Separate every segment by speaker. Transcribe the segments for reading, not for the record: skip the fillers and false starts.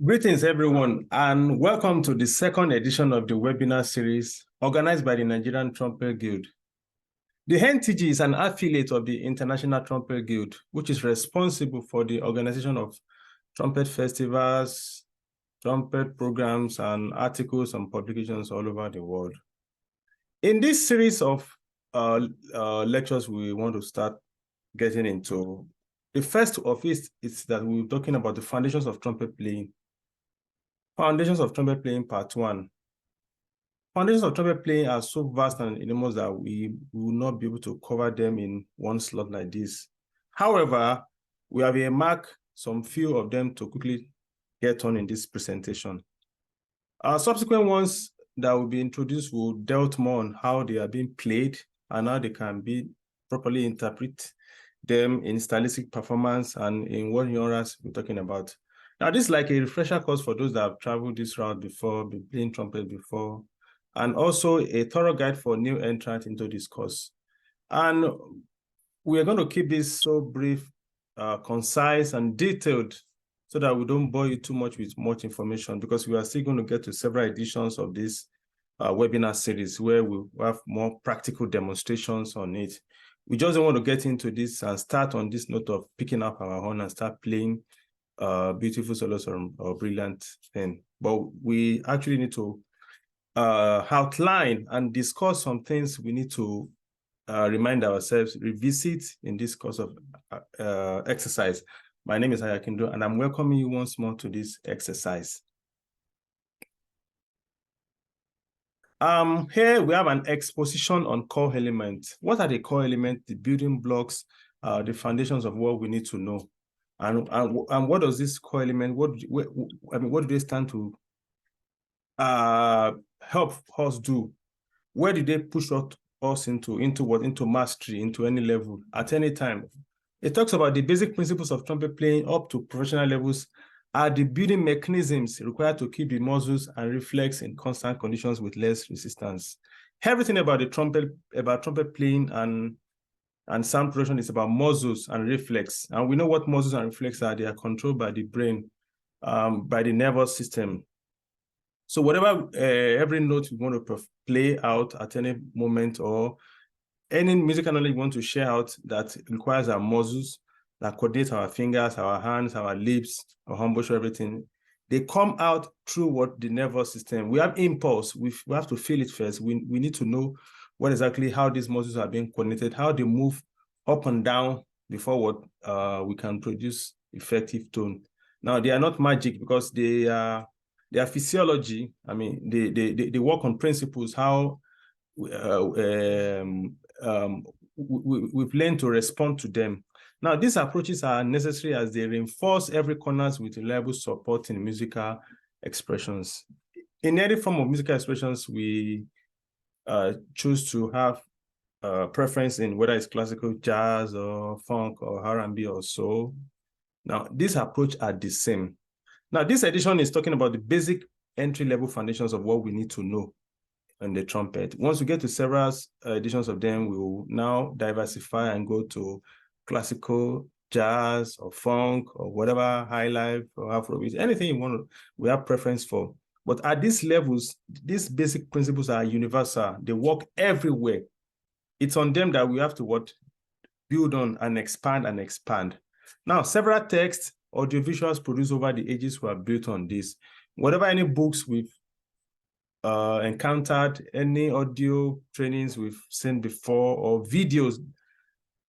Speaker 1: Greetings, everyone, and welcome to the second edition of the webinar series organized by the Nigerian Trumpet Guild. The NTG is an affiliate of the International Trumpet Guild, which is responsible for the organization of trumpet festivals, trumpet programs, and articles and publications all over the world. In this series of lectures, we want to start getting into. The first of it is that we're talking about the foundations of trumpet playing. Foundations of trumpet playing, part 1. Foundations of trumpet playing are so vast and enormous that we will not be able to cover them in one slot like this. However, we have earmarked some few of them to quickly get on in this presentation. Our subsequent ones that will be introduced will delve more on how they are being played and how they can be properly interpret them in stylistic performance and in what genres we're talking about. Now, this is like a refresher course for those that have traveled this route before, been playing trumpet before, and also a thorough guide for new entrants into this course. And we are going to keep this so brief, concise, and detailed so that we don't bore you too much with much information, because we are still going to get to several editions of this webinar series where we have more practical demonstrations on it. We just don't want to get into this and start on this note of picking up our horn and start playing beautiful solos or brilliant thing. But we actually need to outline and discuss some things we need to remind ourselves, revisit in this course of exercise. My name is Ayakindo, and I'm welcoming you once more to this exercise. Here we have an exposition on core elements. What are the core elements, the building blocks, the foundations of what we need to know? And what does this core element, what do they stand to help us do? Where did they push us into what? Into mastery, into any level, at any time? It talks about the basic principles of trumpet playing up to professional levels are the building mechanisms required to keep the muscles and reflex in constant conditions with less resistance. Everything about the trumpet, about trumpet playing and sound production is about muscles and reflex. And we know what muscles and reflex are. They are controlled by the brain, by the nervous system. So whatever, every note you want to play out at any moment, or any musical knowledge you want to share out that requires our muscles, that coordinate our fingers, our hands, our lips, our embouchure, everything, they come out through what? The nervous system. We have impulse. We have to feel it first. We need to know what exactly how these muscles are being coordinated, how they move up and down before what we can produce effective tone. Now, they are not magic because they are physiology. I mean, they work on principles, how we've learned to respond to them. Now, these approaches are necessary as they reinforce every corners with reliable support in musical expressions. In any form of musical expressions, we choose to have preference in whether it's classical, jazz, or funk, or R&B, or soul. Now, these approaches are the same. Now, this edition is talking about the basic entry-level foundations of what we need to know on the trumpet. Once we get to several editions of them, we will now diversify and go to classical, jazz, or funk, or whatever, high life, or Afrobeat, anything you want to, we have preference for. But at these levels, these basic principles are universal. They work everywhere. It's on them that we have to what? Build on and expand and expand. Now, several texts, audiovisuals produced over the ages were built on this. Whatever any books we've encountered, any audio trainings we've seen before, or videos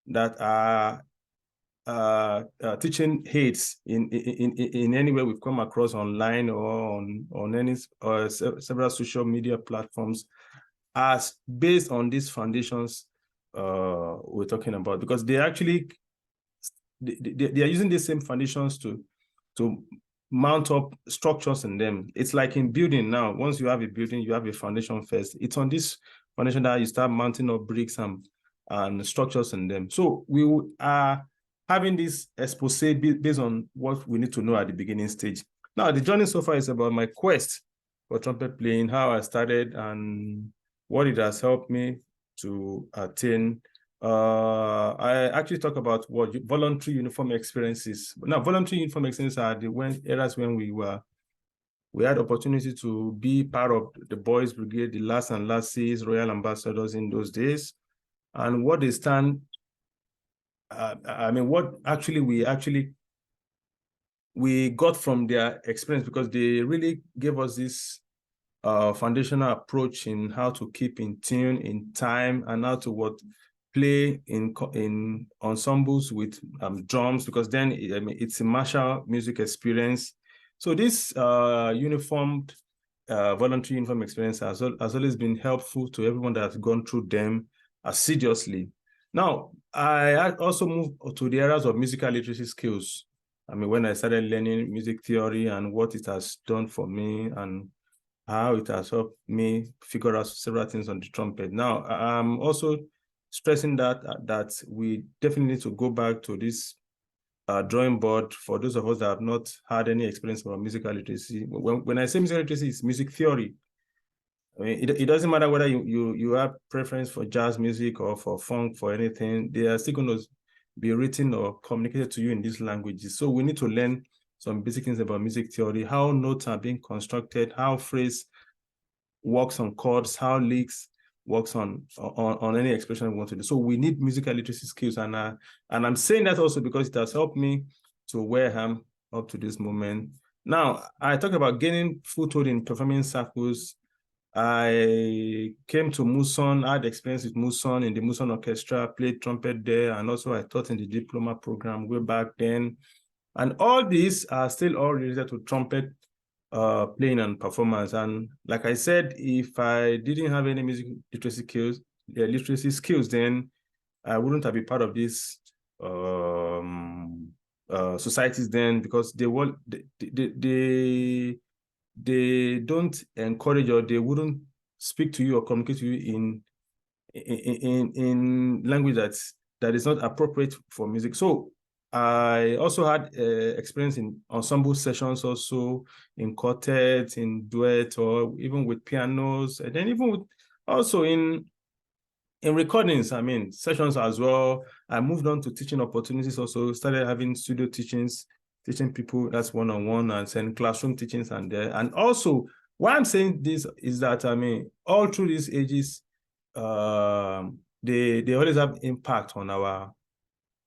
Speaker 1: that are teaching aids in any way we've come across online or on any several social media platforms, as based on these foundations we're talking about, because they actually they are using the same foundations to mount up structures in them. It's like in building now. Once you have a building, you have a foundation first. It's on this foundation that you start mounting up bricks and structures in them. So we are having this expose based on what we need to know at the beginning stage. Now, the journey so far is about my quest for trumpet playing, how I started, and what it has helped me to attain. I actually talk about what voluntary uniform experiences. Now, voluntary uniform experiences are the eras when we were We had opportunity to be part of the Boys Brigade, the last and lasses, Royal Ambassadors in those days. And what they stand, what we got from their experience, because they really gave us this foundational approach in how to keep in tune, in time, and how to play in ensembles with drums, because then it's a martial music experience. So this uniformed voluntary uniform experience has always been helpful to everyone that has gone through them assiduously. Now, I also moved to the areas of musical literacy skills. When I started learning music theory and what it has done for me and how it has helped me figure out several things on the trumpet. Now, I'm also stressing that we definitely need to go back to this drawing board for those of us that have not had any experience about musical literacy. When I say musical literacy, it's music theory. It doesn't matter whether you have preference for jazz music or for funk, for anything. They are still going to be written or communicated to you in these languages. So we need to learn some basic things about music theory, how notes are being constructed, how phrase works on chords, how licks works on any expression we want to do. So we need musical literacy skills, and I'm saying that also because it has helped me to where I am up to this moment. Now, I talk about gaining foothold in performing circles. I came to Muson, I had experience with Muson in the Muson Orchestra, played trumpet there, and also I taught in the diploma program way back then. And all these are still all related to trumpet playing and performance. And like I said, if I didn't have any music literacy skills, then I wouldn't have been part of these societies then, because they don't encourage, or they wouldn't speak to you or communicate to you in language that is not appropriate for music. So I also had experience in ensemble sessions, also in quartet, in duet, or even with pianos, and then even with also in recordings, sessions as well. I moved on to teaching opportunities, also started having studio teachings, teaching people that's one-on-one, and send classroom teachings and there. And also, why I'm saying this is that, all through these ages, they always have impact on our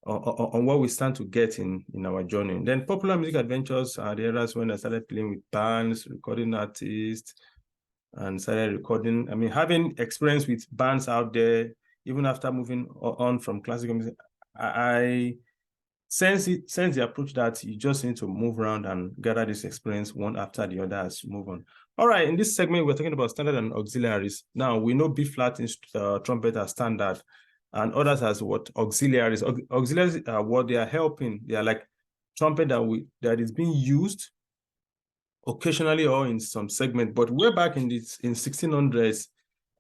Speaker 1: on what we stand to get in our journey. Then popular music adventures are the areas when I started playing with bands, recording artists, and started recording. Having experience with bands out there, even after moving on from classical music, I sense the approach that you just need to move around and gather this experience one after the other as you move on. All right, in this segment, we're talking about standard and auxiliaries. Now, we know B flat trumpet as standard, and others as what? Auxiliaries. Auxiliaries are what they are helping. They are like trumpet that is being used occasionally or in some segment, but way back in 1600s,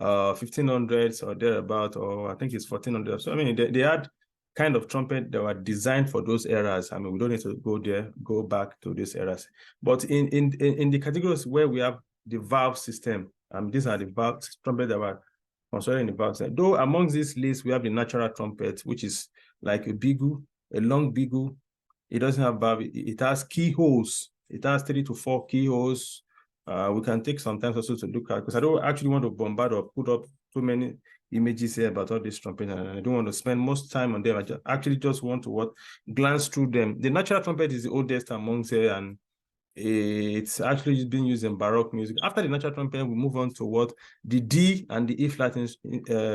Speaker 1: 1500s or thereabout, or I think it's 1400s. So they had kind of trumpet that were designed for those eras. We don't need to go back to these eras. But in the categories where we have the valve system, these are the valve trumpet that were constructed in the valve system. Though amongst this list, we have the natural trumpet, which is like a bigu, a long bigu. It doesn't have valve. It has keyholes. It has 3 to 4 keyholes. We can take some time also to look at, because I don't actually want to bombard or put up too many images here about all this trumpet, and I don't want to spend most time on them. I actually just want to glance through them. The natural trumpet is the oldest amongst here, and it's actually been used in Baroque music. After the natural trumpet, we move on to the D and the E flat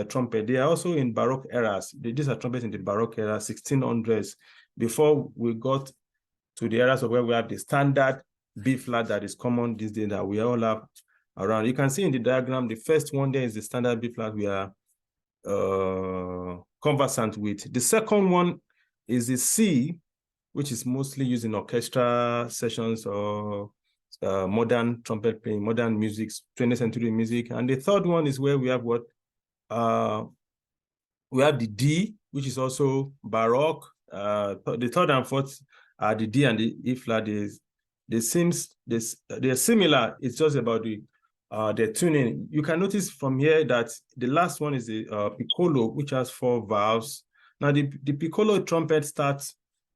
Speaker 1: trumpet. They are also in Baroque eras. These are trumpets in the Baroque era, 1600s, before we got to the eras of where we have the standard B flat that is common these days that we all have around. You can see in the diagram, the first one there is the standard B flat we are conversant with. The second one is the C, which is mostly used in orchestra sessions or modern trumpet playing, modern music, 20th century music. And the third one is where we have we have the D, which is also Baroque. The third and fourth are the D and the E flat. They're similar. It's just about the tuning. You can notice from here that the last one is the piccolo, which has 4 valves. Now the piccolo trumpet starts,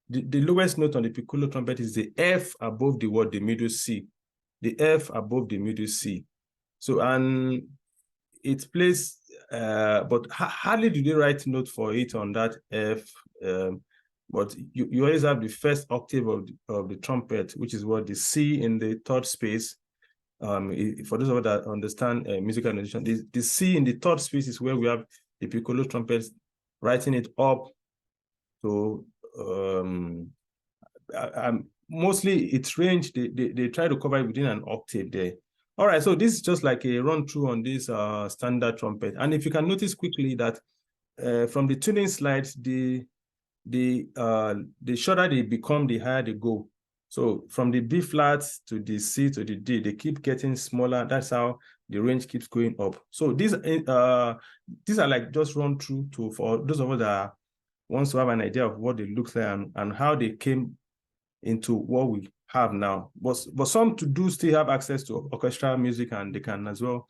Speaker 1: the lowest note on the piccolo trumpet is the F above the middle C. the F above the middle C. So, and it plays, but hardly do they write note for it on that F. But you always have the first octave of the trumpet, which is what the C in the third space. For those of us that understand musical notation, the C in the third space is where we have the piccolo trumpets writing it up. So mostly it's range, they try to cover it within an octave there. All right, so this is just like a run through on this standard trumpet. And if you can notice quickly that from the tuning slides, the shorter they become, the higher they go. So from the B flat to the C to the D, they keep getting smaller. That's how the range keeps going up. So these are like just run through for those of us that wants to have an idea of what they look like and how they came into what we have now. But some do still have access to orchestral music, and they can as well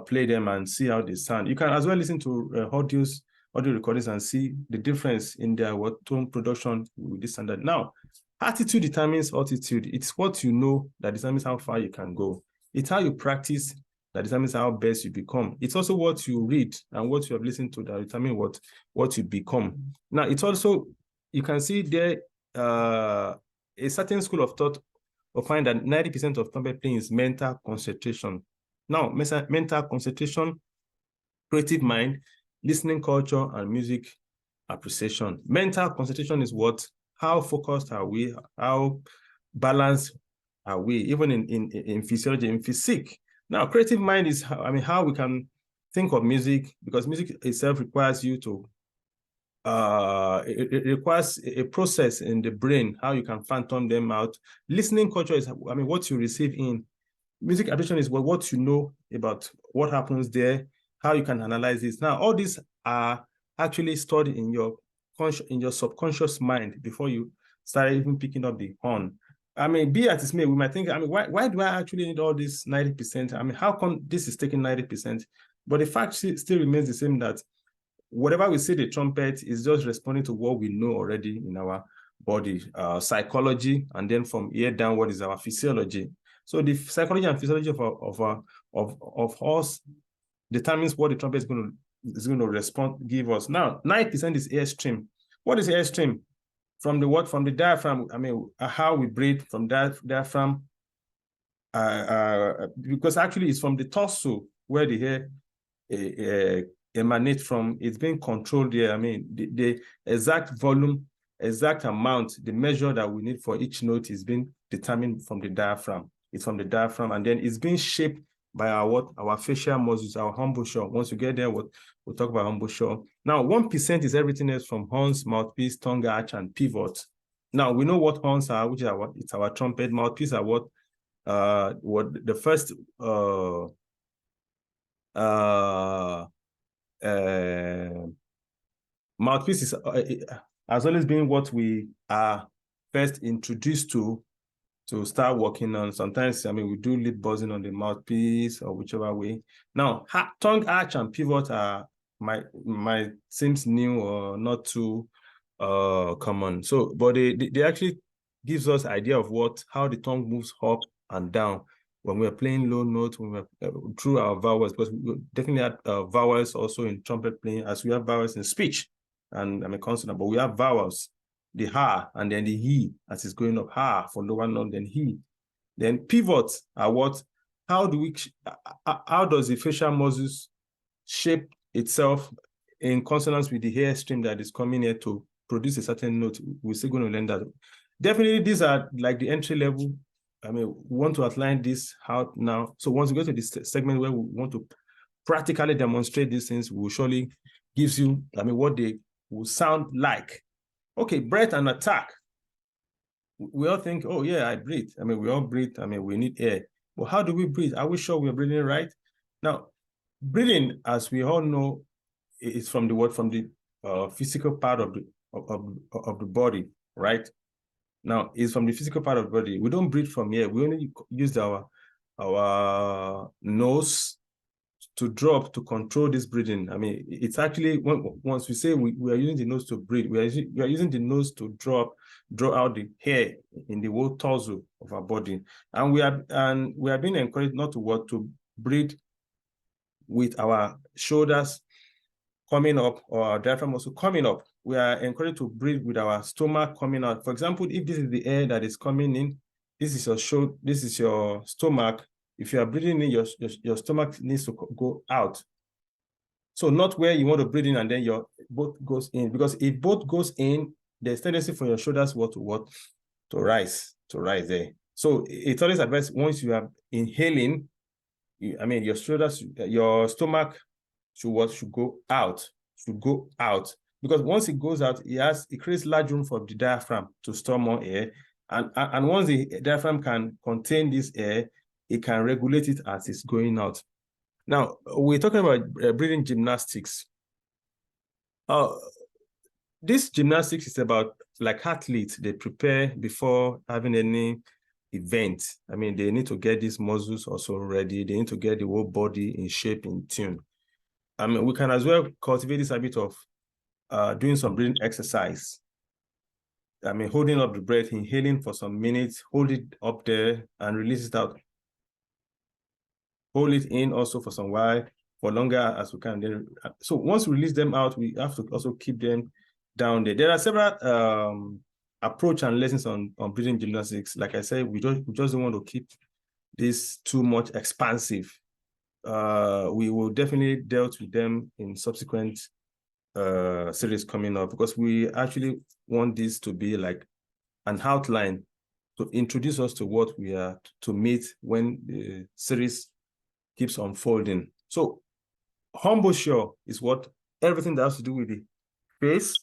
Speaker 1: play them and see how they sound. You can as well listen to audio recordings and see the difference in their tone production with this standard. Now, attitude determines altitude. It's what you know that determines how far you can go. It's how you practice that determines how best you become. It's also what you read and what you have listened to that determine what you become. Now, it's also, you can see there a certain school of thought will find that 90% of trumpet playing is mental concentration. Now, mental concentration, creative mind, listening culture, and music appreciation. Mental concentration is what? How focused are we? How balanced are we? Even in physiology, in physique. Now, creative mind is how we can think of music, because music itself requires you to it requires a process in the brain, how you can phantom them out. Listening culture is what you receive in. Music appreciation is what you know about what happens there, how you can analyze this. Now, all these are actually stored in your subconscious mind before you start even picking up the horn. Be as it may, we might think, why do I actually need all this 90%? How come this is taking 90%? But the fact still remains the same, that whatever we say the trumpet is just responding to what we know already in our body, psychology, and then from here down, what is our physiology. So the psychology and physiology of us determines what the trumpet is going to give us. Now, 9% is airstream. What is airstream? From the what? From the diaphragm. How we breathe from that diaphragm. Because actually it's from the torso where the air emanate from. It's being controlled there. The exact volume, exact amount, the measure that we need for each note is being determined from the diaphragm. It's from the diaphragm, and then it's being shaped by our facial muscles, our embouchure. Once you get there, we'll talk about embouchure. Now, 1% is everything else from horns, mouthpiece, tongue arch, and pivot. Now, we know what horns are, which are it's our trumpet. Mouthpiece are what the first mouthpiece has always been what we are first introduced to start working on. Sometimes, we do lip buzzing on the mouthpiece or whichever way. Now, tongue arch and pivot are might seems new or not too common. So, but they actually gives us idea of how the tongue moves up and down when we're playing low notes, when we're through our vowels, because we definitely have vowels also in trumpet playing, as we have vowels in speech and consonant, but we have vowels, the ha and then the he as it's going up, ha for lower note, then he. Then pivots are what? How does the facial muscles shape itself in consonance with the hair stream that is coming here to produce a certain note? We're still going to learn that. Definitely, these are like the entry level. We want to outline this out now. So once we go to this segment where we want to practically demonstrate these things, we will surely gives you, what they will sound like. Okay, breath and attack. We all think, oh yeah, I breathe. We all breathe. We need air. But how do we breathe? Are we sure we're breathing right? Now, breathing, as we all know, is from the physical part of the body, right? Now, it's from the physical part of the body. We don't breathe from here. We only use our nose to drop to control this breathing. I mean, it's actually, once we say we are using the nose to breathe, we are using the nose to draw out the hair in the whole torso of our body. And we are being encouraged not to breathe with our shoulders coming up or our diaphragm also coming up. We are encouraged to breathe with our stomach coming out. For example, if this is the air that is coming in, this is your shoulder, this is your stomach. If you are breathing in, your stomach needs to go out. So not where you want to breathe in and then your both goes in, because if both goes in, there's tendency for your shoulders to rise there. So it's always advised once you are inhaling, your shoulders, your stomach should go out, because once it goes out, it creates large room for the diaphragm to store more air, and once the diaphragm can contain this air, it can regulate it as it's going out. Now, we're talking about breathing gymnastics. This gymnastics is about like athletes, they prepare before having any event. I mean, they need to get these muscles also ready. They need to get the whole body in shape, in tune. I mean, we can as well cultivate this habit of doing some breathing exercise. I mean, holding up the breath, inhaling for some minutes, hold it up there and release it out. Hold it in also for some while, for longer as we can. So once we release them out, we have to also keep them down there. There are several approach and lessons on breathing gymnastics. Like I said, we just don't want to keep this too much expansive. We will definitely deal with them in subsequent series coming up, because we actually want this to be like an outline to introduce us to what we are to meet when the series keeps unfolding. So embouchure is what everything that has to do with the face,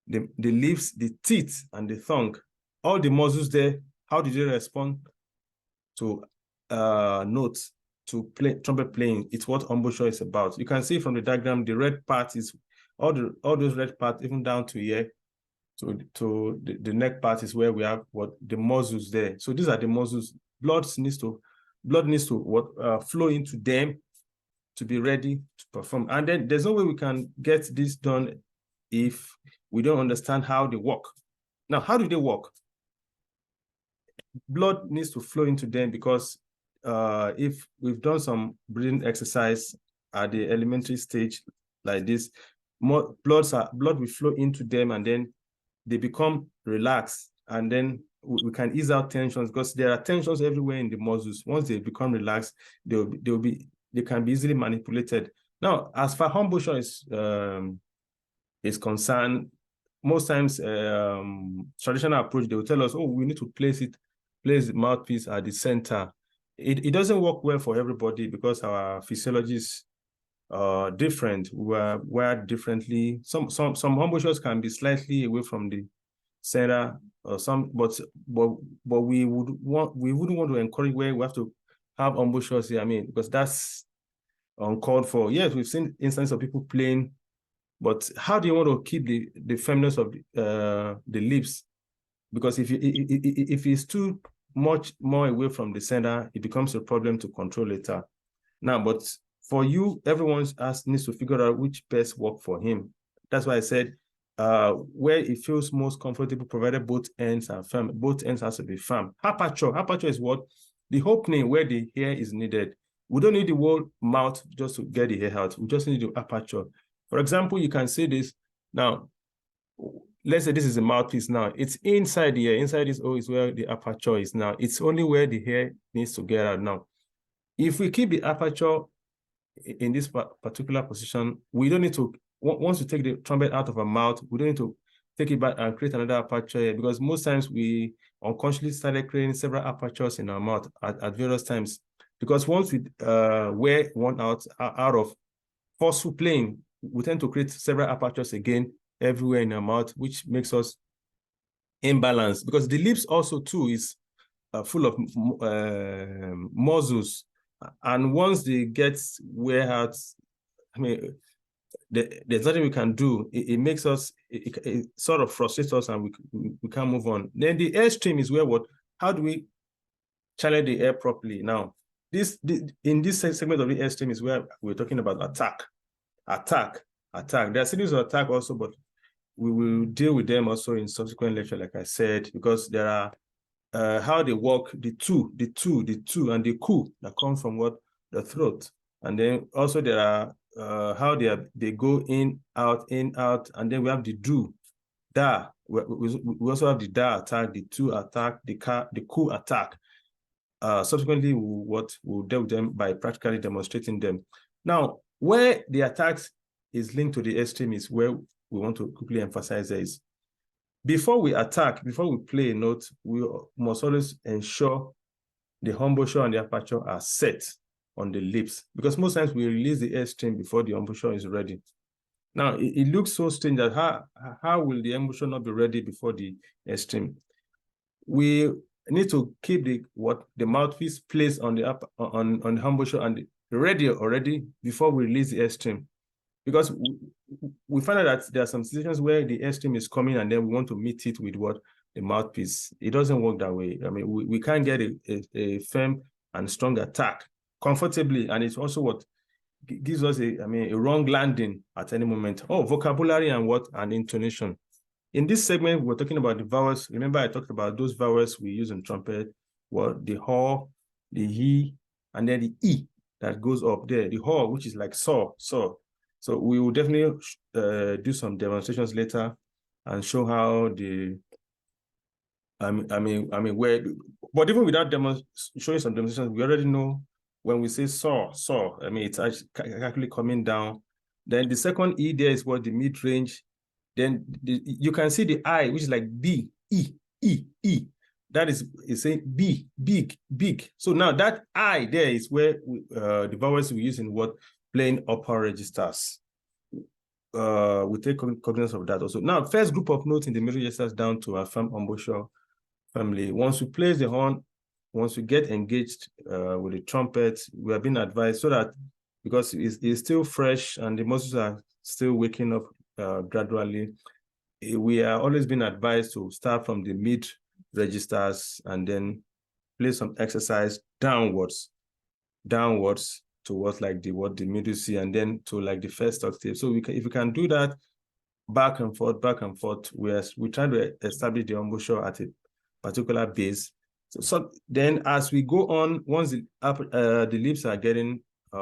Speaker 1: the lips, the teeth, and the tongue. All the muscles there, how did they respond to notes, to trumpet playing? It's what embouchure is about. You can see from the diagram, the red part is all those red parts, even down to here, to the neck part is where we have what the muscles there. So these are the muscles. Blood needs to flow into them to be ready to perform. And then there's no way we can get this done if we don't understand how they work. Now, how do they work? Blood needs to flow into them, because if we've done some breathing exercise at the elementary stage like this, more blood will flow into them, and then they become relaxed, and then we can ease out tensions, because there are tensions everywhere in the muscles. Once they become relaxed, they can be easily manipulated. Now, as far as embouchure is concerned, most times traditional approach, they will tell us, oh, we need to place the mouthpiece at the center. It doesn't work well for everybody, because our physiologies are different. We're wired differently. Some embouchures can be slightly away from the center, or some, but we wouldn't want to encourage where we have to have embouchures here. I mean, because that's uncalled for. Yes, we've seen instances of people playing, but how do you want to keep the firmness of the lips? Because if it's too much more away from the center, it becomes a problem to control later. Now, but for you, everyone needs to figure out which best work for him. That's why I said where it feels most comfortable, provided both ends are firm. Both ends has to be firm. Aperture is what? The opening where the hair is needed. We don't need the whole mouth just to get the hair out. We just need the aperture. For example, you can see this. Now, let's say this is a mouthpiece now. It's inside here. Inside this O is where the aperture is now. It's only where the hair needs to get out now. If we keep the aperture in this particular position, we don't need to, once we take the trumpet out of our mouth, we don't need to take it back and create another aperture here, because most times we unconsciously started creating several apertures in our mouth at various times. Because once we wear one out of forceful playing, we tend to create several apertures again everywhere in our mouth, which makes us imbalanced. Because the lips also too is full of muscles, and once they get wear out, I mean, there's nothing we can do. It makes us, it sort of frustrates us, and we can't move on. Then the airstream is where how do we channel the air properly? Now, in this segment of the air stream is where we're talking about attack. There are series of attack also, but we will deal with them also in subsequent lecture, like I said, because there are how they work, the two, and the ku that come from what? The throat. And then also there are how they go in, out, and then we have the do, da. We also have the da attack, the tu attack, the ku attack. Subsequently, we'll deal with them by practically demonstrating them. Now, where the attacks is linked to the airstream is where we want to quickly emphasize is before we attack, before we play a note, we must always ensure the embouchure and the aperture are set on the lips, because most times we release the airstream before the embouchure is ready. Now, it looks so strange that how will the embouchure not be ready before the airstream? We need to keep the mouthpiece placed on the embouchure and ready already before we release the airstream, because we find out that there are some situations where the airstream is coming and then we want to meet it with what? The mouthpiece. It doesn't work that way. I mean, we can't get a firm and strong attack comfortably, and it's also what gives us a wrong landing at any moment. Oh, vocabulary and what? And intonation. In this segment, we're talking about the vowels. Remember, I talked about those vowels we use in trumpet, what? The ho, the he, and then the e that goes up there. The ho, which is like saw. So we will definitely do some demonstrations later and show how the where. But even without showing some demonstrations, we already know when we say saw. I mean, it's actually coming down. Then the second e there is what? The mid range. Then you can see the I, which is like B, E. That is saying B, big. So now that I there is where the vowels we use in what? Playing upper registers. We take cognizance of that also. Now, first group of notes in the middle registers down to our firm embouchure family. Once we place the horn, once we get engaged with the trumpet, we have been advised so that because it's still fresh and the muscles are still waking up gradually, we are always being advised to start from the mid registers and then play some exercise downwards towards like the middle C and then to like the first octave. So if we can do that back and forth, we're trying to establish the embouchure at a particular base. So then as we go on, once the lips are getting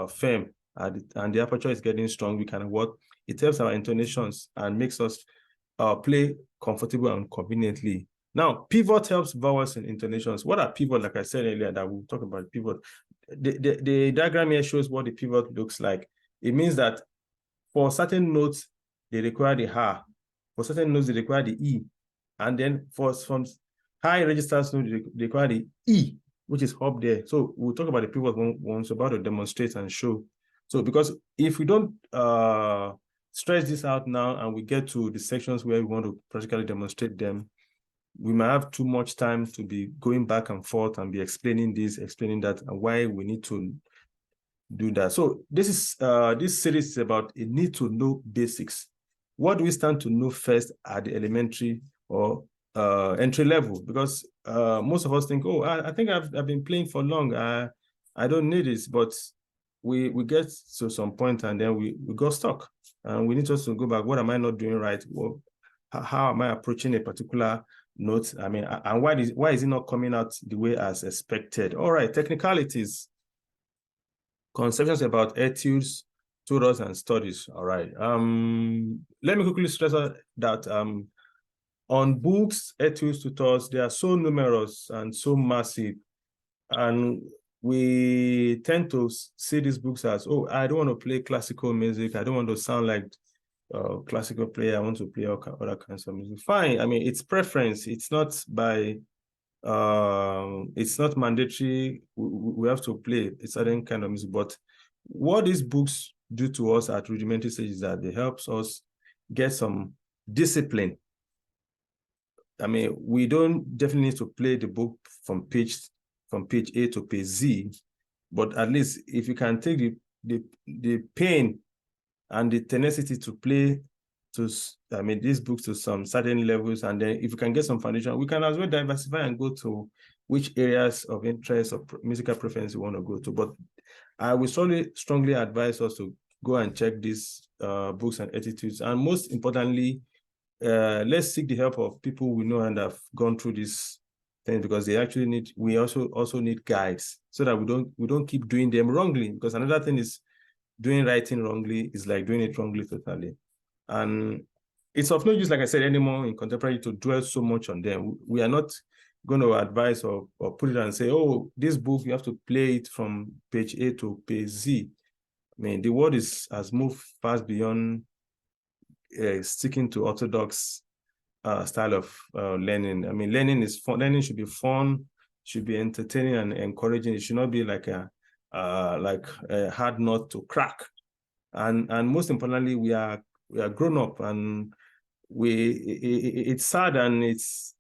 Speaker 1: firm and the aperture is getting strong, we can work. It helps our intonations and makes us play comfortable and conveniently. Now, pivot helps vowels and intonations. What are pivot? Like I said earlier, that we'll talk about pivot. The diagram here shows what the pivot looks like. It means that for certain notes, they require the ha. For certain notes, they require the e. And then from high registers, they require the e, which is up there. So we'll talk about the pivot once about to demonstrate and show. So because if we don't stretch this out now and we get to the sections where we want to practically demonstrate them, we might have too much time to be going back and forth and be explaining this, explaining that, and why we need to do that. So this series is about a need to know basics. What do we stand to know first at the elementary or entry level? Because most of us think, oh, I think I've been playing for long. I don't need this, but we get to some point and then we got stuck and we need to also go back. What am I not doing right? Well, how am I approaching a particular note? I mean, and why is it not coming out the way as expected? All right, technicalities, conceptions about etudes, tutors, and studies. All right. Let me quickly stress that on books, etudes, tutors, they are so numerous and so massive, and we tend to see these books as, oh, I don't want to play classical music. I don't want to sound like classical player. I want to play other kinds of music. Fine. I mean, it's preference. It's not by, it's not mandatory. We have to play a certain kind of music. But what these books do to us at rudimentary stage is that they helps us get some discipline. I mean, we don't definitely need to play the book from page A to page Z, but at least if you can take the pain and the tenacity to play these books to some certain levels, and then if you can get some foundation, we can as well diversify and go to which areas of interest or musical preference you want to go to. But I would strongly advise us to go and check these books and attitudes, and most importantly, let's seek the help of people we know and have gone through this thing, because they actually need. We also need guides so that we don't keep doing them wrongly. Because another thing is doing writing wrongly is like doing it wrongly totally, and it's of no use, like I said, anymore in contemporary to dwell so much on them. We are not going to advise or put it and say, oh, this book you have to play it from page A to page Z. I mean, the world has moved fast beyond sticking to orthodox style of learning. I mean, learning is fun. Learning should be fun, should be entertaining and encouraging. It should not be like a hard nut to crack. And most importantly, we are grown up, and it's sad and it's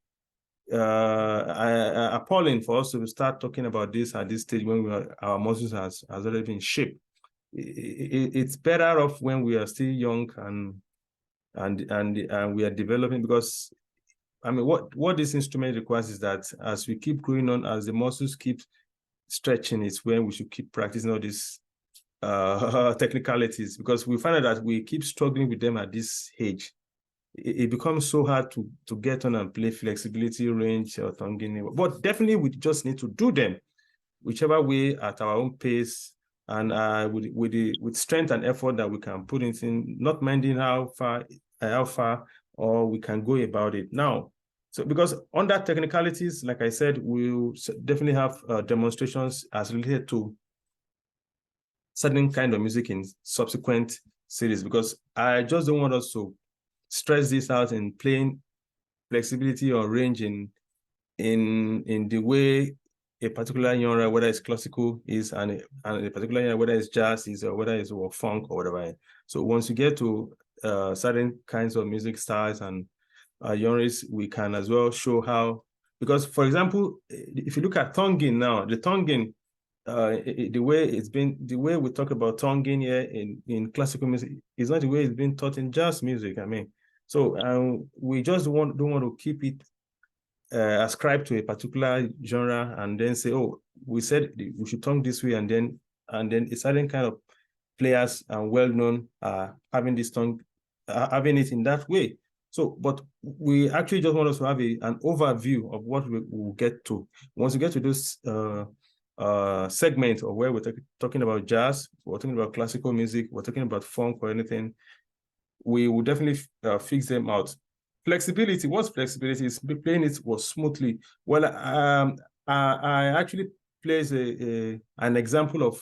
Speaker 1: appalling for us to start talking about this at this stage when our muscles has already been shaped. It's better off when we are still young and we are developing, because I mean, what this instrument requires is that as we keep growing on, as the muscles keep stretching, it's when we should keep practicing all these technicalities, because we find out that we keep struggling with them at this age. It becomes so hard to get on and play flexibility, range, or tonguing. But definitely we just need to do them, whichever way, at our own pace, and with strength and effort that we can put it in, not minding how far or we can go about it. Now, so because under technicalities, like I said, we'll definitely have demonstrations as related to certain kind of music in subsequent series, because I just don't want us to stress this out in playing flexibility or range in the way a particular genre, whether it's classical is, and a particular genre, whether it's jazz is, or whether it's funk or whatever. So once you get to certain kinds of music styles and genres, we can as well show how, because for example, if you look at tonguing now, the tonguing, the way we talk about tonguing here in classical music is not the way it's been taught in jazz music. I mean, so we just don't want to keep it ascribed to a particular genre and then say, oh, we said we should tongue this way, and then a certain kind of players and well-known having this tongue, having it in that way. So, but we actually just want us to have an overview of what we will get to. Once we get to this segment of where we're talking about jazz, we're talking about classical music, we're talking about funk or anything, we will definitely fix them out. Flexibility, what's flexibility? Is playing it was smoothly. Well, I actually place an example of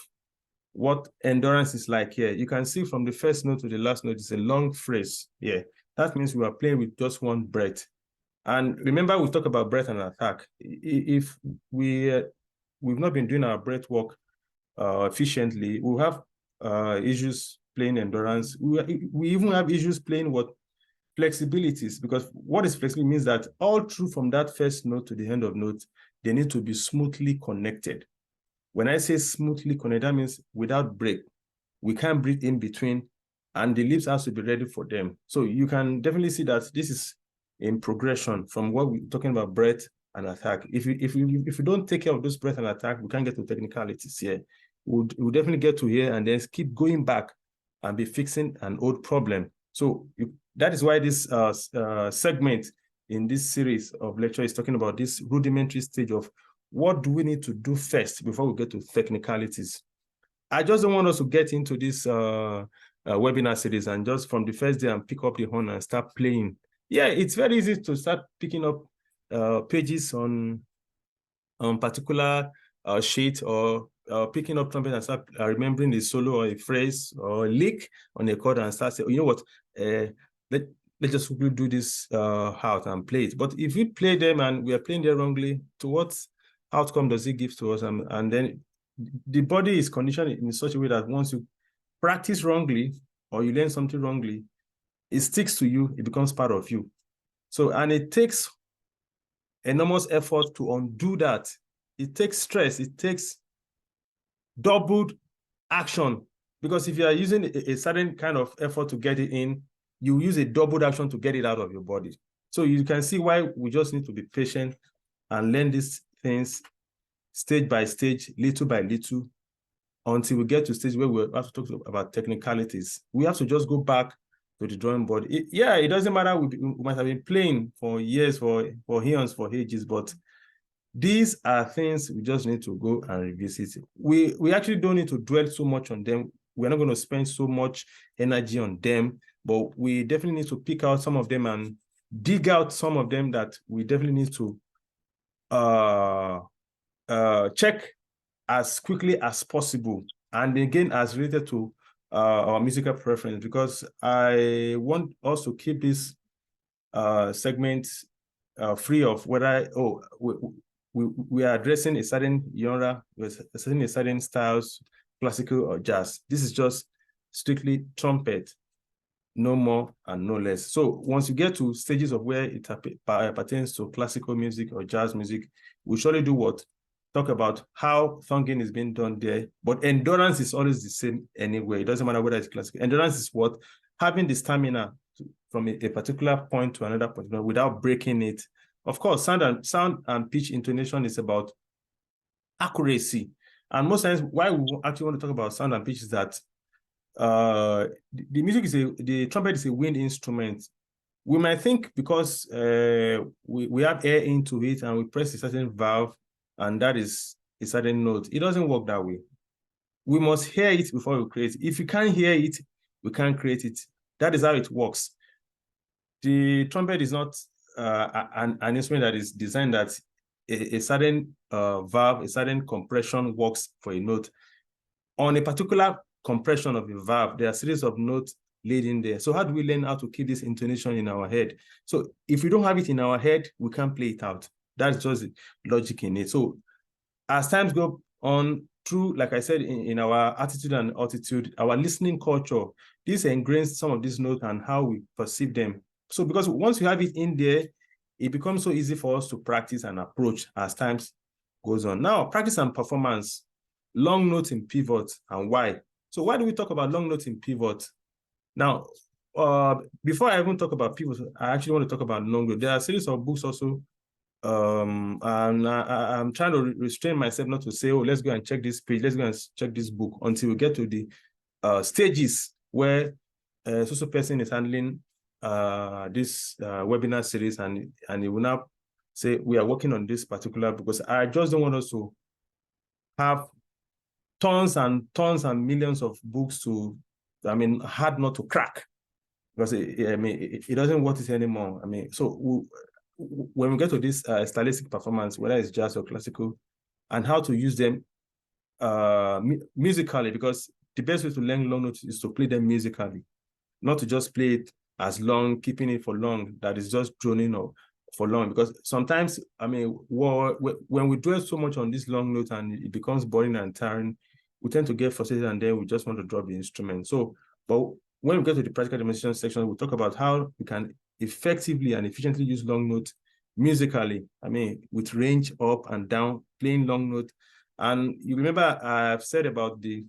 Speaker 1: what endurance is like here. You can see from the first note to the last note, it's a long phrase. Yeah, that means we are playing with just one breath. And remember, we talk about breath and attack. If we've not been doing our breath work efficiently, we'll have issues playing endurance. We even have issues playing what flexibilities, because what is flexibility means that all through from that first note to the end of note, they need to be smoothly connected. When I say smoothly connected, that means without break. We can't breathe in between, and the lips has to be ready for them. So you can definitely see that this is in progression from what we're talking about breath and attack. If you don't take care of this breath and attack, we can't get to technicalities here. We'll definitely get to here and then keep going back and be fixing an old problem. So that is why this segment in this series of lecture is talking about this rudimentary stage of what do we need to do first before we get to technicalities. I just don't want us to get into this webinar series and just from the first day and pick up the horn and start playing. Yeah, it's very easy to start picking up pages on particular sheet, or picking up trumpet and start remembering the solo or a phrase or a lick on a chord and start saying, you know what, let's just do this out and play it. But if we play them and we are playing them wrongly, to what outcome does it give to us? And then the body is conditioned in such a way that once you practice wrongly or you learn something wrongly, it sticks to you, it becomes part of you. So, and it takes enormous effort to undo that. It takes stress, it takes doubled action, because if you are using a certain kind of effort to get it in, you use a doubled action to get it out of your body. So you can see why we just need to be patient and learn these things stage by stage, little by little, until we get to a stage where we have to talk about technicalities. We have to just go back to the drawing board. It doesn't matter. We might have been playing for years, for eons, for ages, but these are things we just need to go and revisit. We actually don't need to dwell so much on them. We're not going to spend so much energy on them, but we definitely need to pick out some of them and dig out some of them that we definitely need to check as quickly as possible, and again as related to our musical preference, because I want us to keep this segment free of whether we are addressing a certain genre, with a certain styles, classical or jazz. This is just strictly trumpet, no more and no less. So once you get to stages of where it pertains to classical music or jazz music, we surely do what? Talk about how thumping is being done there, but endurance is always the same anyway. It doesn't matter whether it's classical. Endurance is what? Having the stamina from a particular point to another point without breaking it. Of course, sound and pitch intonation is about accuracy. And most times, why we actually want to talk about sound and pitch is that the trumpet is a wind instrument. We might think because we have air into it and we press a certain valve, and that is a certain note. It doesn't work that way. We must hear it before we create it. If you can't hear it, we can't create it. That is how it works. The trumpet is not an instrument that is designed that a certain valve, a certain compression works for a note. On a particular compression of a valve, there are a series of notes laid in there. So how do we learn how to keep this intonation in our head? So if we don't have it in our head, we can't play it out. That's just logic in it. So as times go on through, like I said, in our attitude and altitude, our listening culture, this ingrains some of these notes and how we perceive them. So because once you have it in there, it becomes so easy for us to practice and approach as times goes on. Now, practice and performance, long notes in pivot, and why. So why do we talk about long notes in pivot? Now, before I even talk about pivot, I actually want to talk about long notes. There are a series of books also, and I'm trying to restrain myself not to say, oh, let's go and check this page, let's go and check this book, until we get to the stages where so person is handling this webinar series, and it will now say we are working on this particular, because I just don't want us to have tons and millions of books to, hard not to crack, because it doesn't worth it anymore. So when we get to this stylistic performance, whether it's jazz or classical, and how to use them musically, because the best way to learn long notes is to play them musically, not to just play it as long, keeping it for long, that is just droning or for long. Because sometimes, when we dwell so much on this long note and it becomes boring and tiring, we tend to get frustrated, and then we just want to drop the instrument. So, but when we get to the practical demonstration section, we'll talk about how we can effectively and efficiently use long notes musically, with range up and down, playing long note. And you remember I've said about the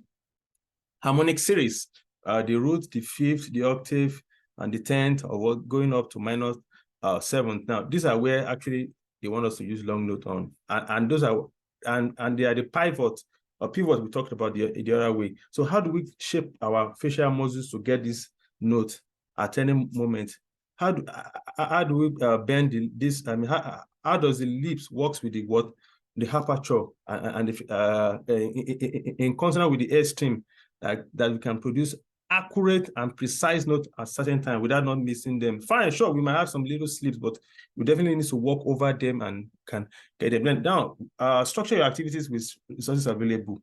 Speaker 1: harmonic series, the root, the fifth, the octave, and the 10th, or going up to minor 7th. Now, these are where actually they want us to use long note on. And those are, and they are the pivot we talked about the other way. So how do we shape our facial muscles to get this note at any moment? How do we bend this? How does the lips works with the aperture and in consonant with the airstream, that we can produce accurate and precise note at certain time without not missing them. Fine, sure, we might have some little slips, but we definitely need to walk over them and can get them. Then now, structure your activities with resources available.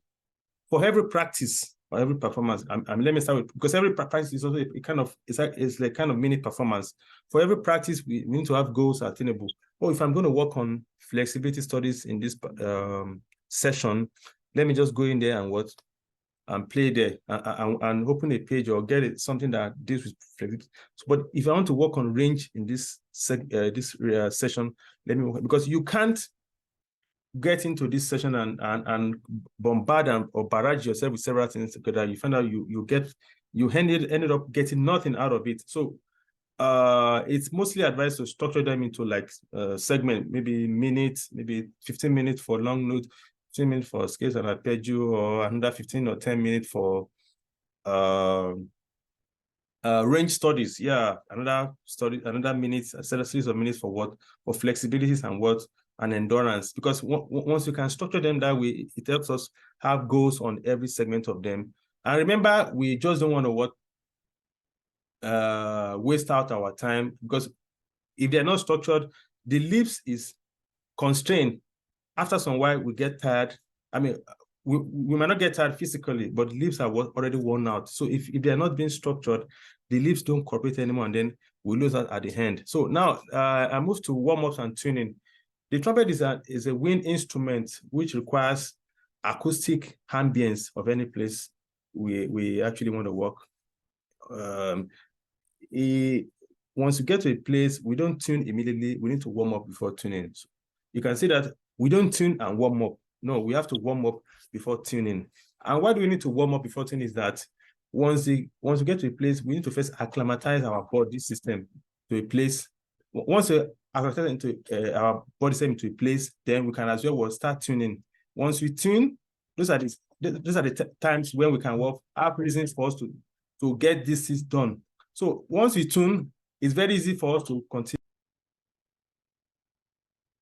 Speaker 1: For every practice or every performance, let me start with, because every practice is also it's like kind of mini performance. For every practice, we need to have goals attainable. Oh, if I'm going to work on flexibility studies in this session, let me just go in there and play there and open a page or get it, something that deals with flexibility. So, but if I want to work on range in this session, let me work, because you can't get into this session and bombard or barrage yourself with several things together. You find out you ended up getting nothing out of it. So it's mostly advised to structure them into like segment, maybe minutes, maybe 15 minutes for long note, 15 minutes for scales and arpeggio, or another 15 or 10 minutes for range studies. Yeah, another minutes, a series of minutes for what? For flexibilities and what? And endurance. Because once you can structure them that way, it helps us have goals on every segment of them. And remember, we just don't want to waste out our time, because if they're not structured, the lips is constrained. After some while, we get tired. I mean, we might not get tired physically, but the lips are already worn out. So if they're not being structured, the lips don't cooperate anymore, and then we lose that at the end. So now I move to warm-ups and tuning. The trumpet is a wind instrument which requires acoustic ambience of any place we actually want to work. Once you get to a place, we don't tune immediately. We need to warm up before tuning. So you can see that we don't tune and warm up. No, we have to warm up before tuning. And why do we need to warm up before tuning? Is that once we get to a place, we need to first acclimatize our body system to a place. Once we acclimatize into our body system to a place, then we can as well start tuning. Once we tune, those are the times when we can have reasons for us to get this done. So once we tune, it's very easy for us to continue.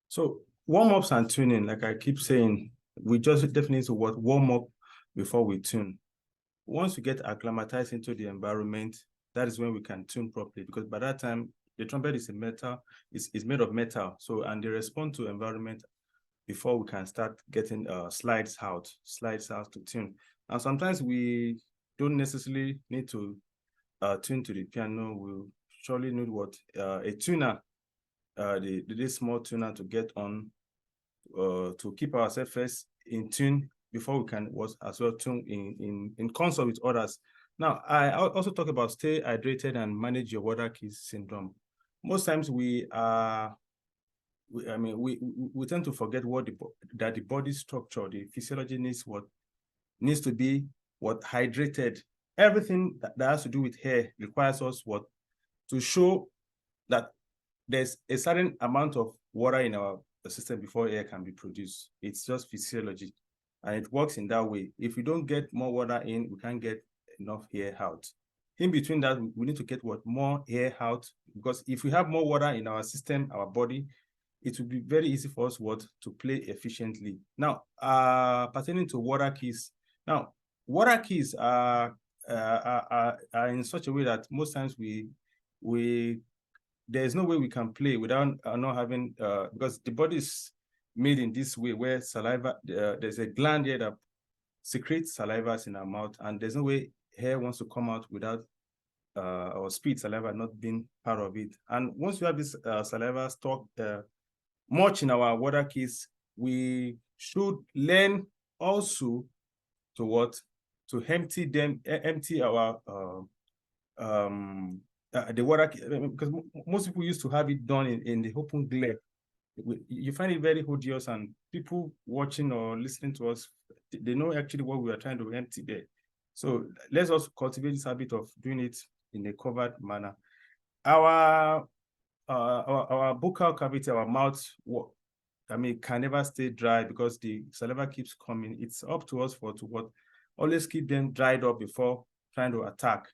Speaker 1: So warm-ups and tuning, like I keep saying, we just definitely need to warm up before we tune. Once we get acclimatized into the environment, that is when we can tune properly, because by that time, the trumpet is made of metal. So, and they respond to environment before we can start getting slides out to tune. And sometimes we don't necessarily need to tune to the piano. We'll surely need a tuner, this small tuner to get on, to keep ourselves first in tune before we can as well tune in concert with others. Now, I also talk about stay hydrated and manage your water keys syndrome. Most times we tend to forget that the body structure, the physiology needs to be hydrated. Everything that has to do with hair requires us to show that there's a certain amount of water in our system before air can be produced. It's just physiology, and it works in that way. If we don't get more water in, we can't get enough air out. In between that, we need to get more air out, because if we have more water in our system, our body, it will be very easy for us to play efficiently. Now, pertaining to water keys. Now, water keys are in such a way that most times there's no way we can play without not having, because the body is made in this way where saliva, there's a gland here that secretes saliva in our mouth, and there's no way hair wants to come out without or spit saliva not being part of it. And once we have this saliva stock much in our water keys, we should learn also to empty our the water, because most people used to have it done in the open glare. You find it very odious, and people watching or listening to us, they know actually what we are trying to empty there. So let's also cultivate this habit of doing it in a covered manner. Our buccal cavity, our mouth, can never stay dry because the saliva keeps coming. It's up to us to always keep them dried up before trying to attack.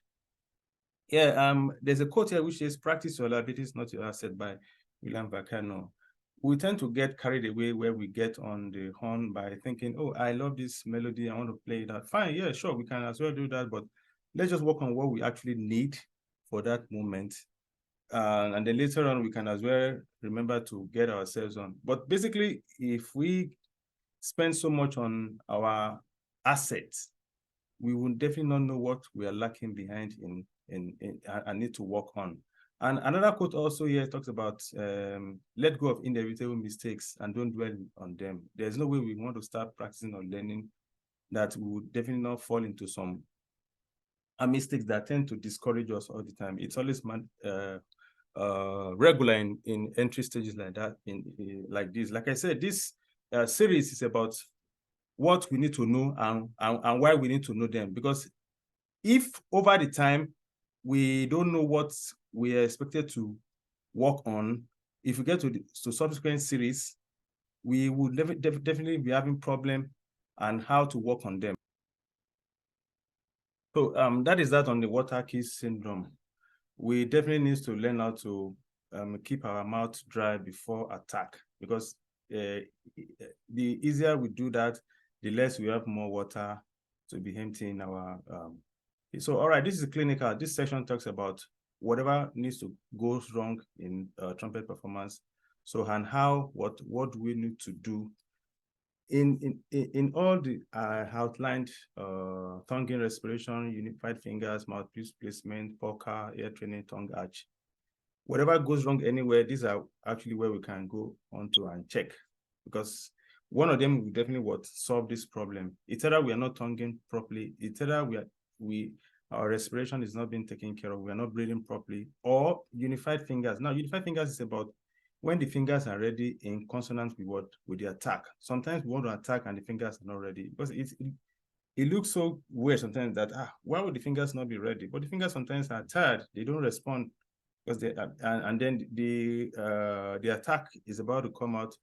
Speaker 1: Yeah, there's a quote here which says, "Practice your liabilities, not your asset," by William Vacano. We tend to get carried away where we get on the horn by thinking, "Oh, I love this melody, I want to play that." Fine, yeah, sure, we can as well do that, but let's just work on what we actually need for that moment. And then later on, we can as well remember to get ourselves on. But basically, if we spend so much on our assets, we will definitely not know what we are lacking behind and need to work on. And another quote also here talks about let go of inevitable mistakes and don't dwell on them. There's no way we want to start practicing or learning that we would definitely not fall into some mistakes that tend to discourage us all the time. It's always regular in entry stages like that, like this. Like I said, this series is about what we need to know and why we need to know them. Because if over the time we don't know what we are expected to work on. If we get to subsequent series, we will definitely be having problem and how to work on them. So that is that on the water keys syndrome. We definitely need to learn how to keep our mouth dry before attack, because the easier we do that, the less we have more water to be empty in our so all right, this is clinical. This section talks about whatever needs to go wrong in trumpet performance. So, and how, what do we need to do in all the outlined tongue-in respiration, unified fingers, mouthpiece placement, polka, ear training, tongue arch. Whatever goes wrong anywhere, these are actually where we can go on to and check, because one of them will definitely solve this problem. It's either we are not tonguing properly, it's either our respiration is not being taken care of, we are not breathing properly, or unified fingers. Now, unified fingers is about when the fingers are ready in consonance with the attack. Sometimes we want to attack and the fingers are not ready, because it looks so weird sometimes that why would the fingers not be ready? But the fingers sometimes are tired, they don't respond, because they and then the attack is about to come out.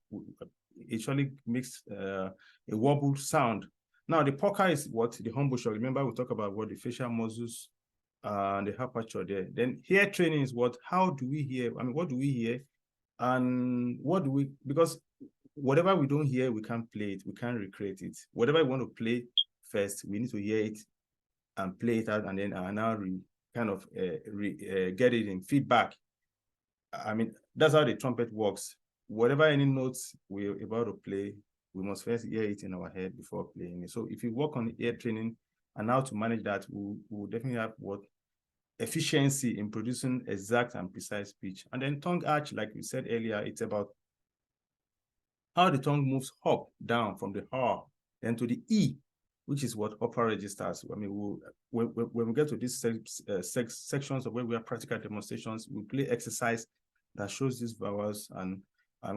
Speaker 1: It usually makes a wobble sound. Now the polka is what the humble shock. Remember, we talk about what the facial muscles and the aperture there. Then hear training is what? How do we hear? I mean, what do we hear? And what do we? Because whatever we don't hear, we can't play it. We can't recreate it. Whatever we want to play first, we need to hear it and play it out, and then now get it in feedback. I mean, that's how the trumpet works. Whatever any notes we're about to play, we must first hear it in our head before playing it. So if you work on ear training and how to manage that, we'll definitely have efficiency in producing exact and precise speech. And then tongue arch, like we said earlier, it's about how the tongue moves up, down from the R, then to the E, which is what upper registers. I mean, when we get to these sections of where we have practical demonstrations, we play exercise that shows these vowels and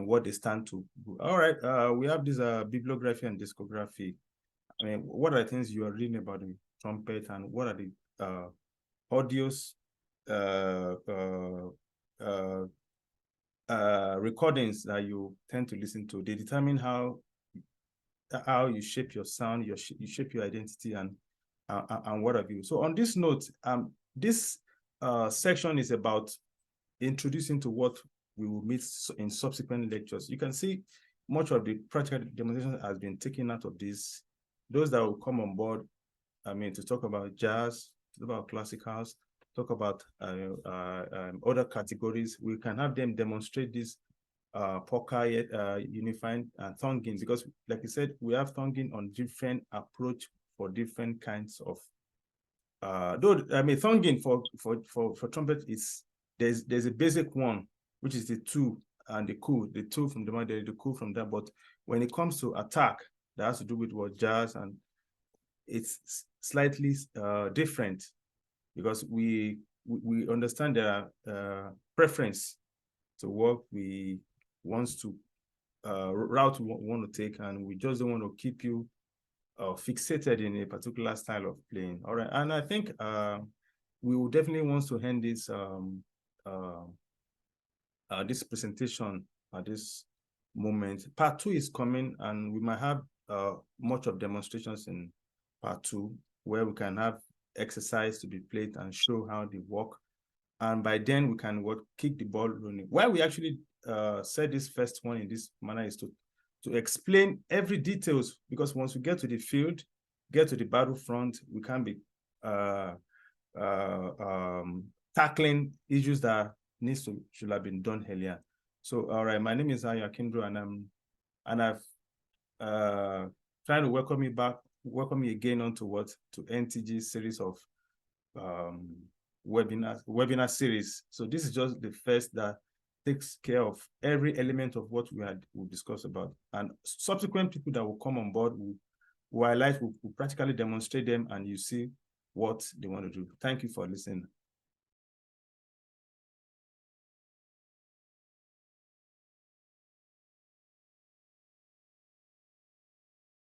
Speaker 1: what they stand to. All right, we have this bibliography and discography. I mean, what are the things you are reading about the trumpet, and what are the audios, recordings that you tend to listen to? They determine how you shape your sound, you shape your identity, and what have you. So on this note, this section is about introducing to what we will meet in subsequent lectures. You can see much of the practical demonstration has been taken out of this. Those that will come on board, I mean, to talk about jazz, to talk about classicals, talk about other categories, we can have them demonstrate this polka, unifying tonguing, because like I said, we have tonguing on different approach for different kinds of though I mean tonguing for trumpet is there's a basic one, which is the two and the coup, the two from the mother, the coup from that. But when it comes to attack, that has to do with what jazz, and it's slightly different, because we understand their preference to what we want to route we want to take, and we just don't want to keep you fixated in a particular style of playing. All right, and I think we will definitely want to end this this presentation at this moment. Part 2 is coming, and we might have much of demonstrations in part 2, where we can have exercise to be played and show how they work. And by then we can kick the ball running. Why we actually said this first one in this manner is to explain every details, because once we get to the field, get to the battlefront, we can be tackling issues that should have been done earlier. So, all right, my name is Aya Kindro, and I've tried to welcome you again onto to NTG series of webinar series. So this is just the first that takes care of every element of what we discussed about, and subsequent people that will come on board will practically demonstrate them, and you see what they want to do. Thank you for listening.